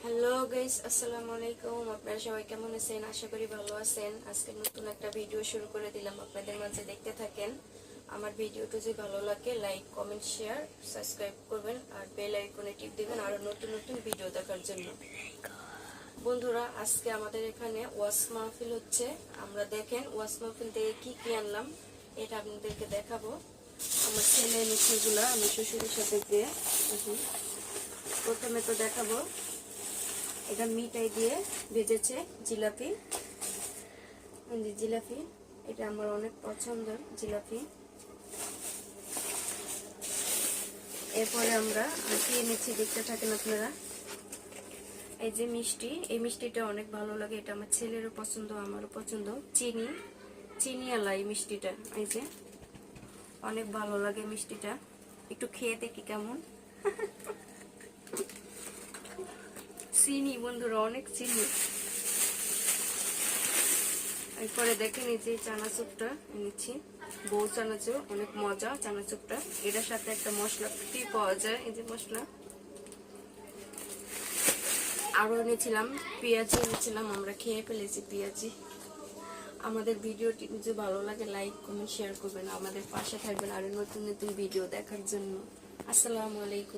Hello guys, আসসালামু আলাইকুম। আপনারা সবাই কেমন আছেন? আশা করি ভালো আছেন। আজকে নতুন একটা ভিডিও শুরু করে দিলাম, আপনাদের মাঝে দেখতে থাকেন। আমার ভিডিওটা যদি ভালো লাগে লাইক, কমেন্ট, শেয়ার, সাবস্ক্রাইব করবেন আর বেল আইকনে টিপ দিবেন আরো নতুন নতুন ভিডিও দেখার জন্য। বন্ধুরা, আজকে আমাদের এখানে ওয়াশ মাহফিল হচ্ছে। আমরা দেখেন ওয়াশ মাহফিল থেকে কি কি আনলাম এটা আপনাদেরকে দেখাবো। আমার ছেলে মিষ্টিগুলা আমি শ্বশুরের সাথে দিয়ে প্রথমে তো দেখাবো। এটা মিঠাই দিয়ে ভেজেছে জিলাপি। জিলাপি এটা আমার অনেক পছন্দের জিলাপি। এরপরে আমরা কি এনেছি দেখতে থাকেন আপনারা। এই যে মিষ্টি, এই মিষ্টিটা অনেক ভালো লাগে। এটা আমার ছেলেরও পছন্দ, আমারও পছন্দ। চিনিওয়ালা এই মিষ্টিটা, এই যে অনেক ভালো লাগে মিষ্টিটা। একটু খেয়ে দেখি কেমন। চিনি বন্ধুরা, অনেক চিনি। এরপরে দেখেন এই যে চানাচুরটা এনেছি, বউ চানাচুর, অনেক মজা চানাচুরটা। এটার সাথে একটা মশলা ফ্রি পাওয়া যায়, এই যে মশলা। আরো এনেছিলাম পেঁয়াজি, এনেছিলাম, আমরা খেয়ে ফেলেছি পেঁয়াজি। আমাদের ভিডিওটি যদি ভালো লাগে লাইক, কমেন্ট, শেয়ার করবেন, আমাদের পাশে থাকবেন আরো নতুন নতুন ভিডিও দেখার জন্য। আসসালামু আলাইকুম।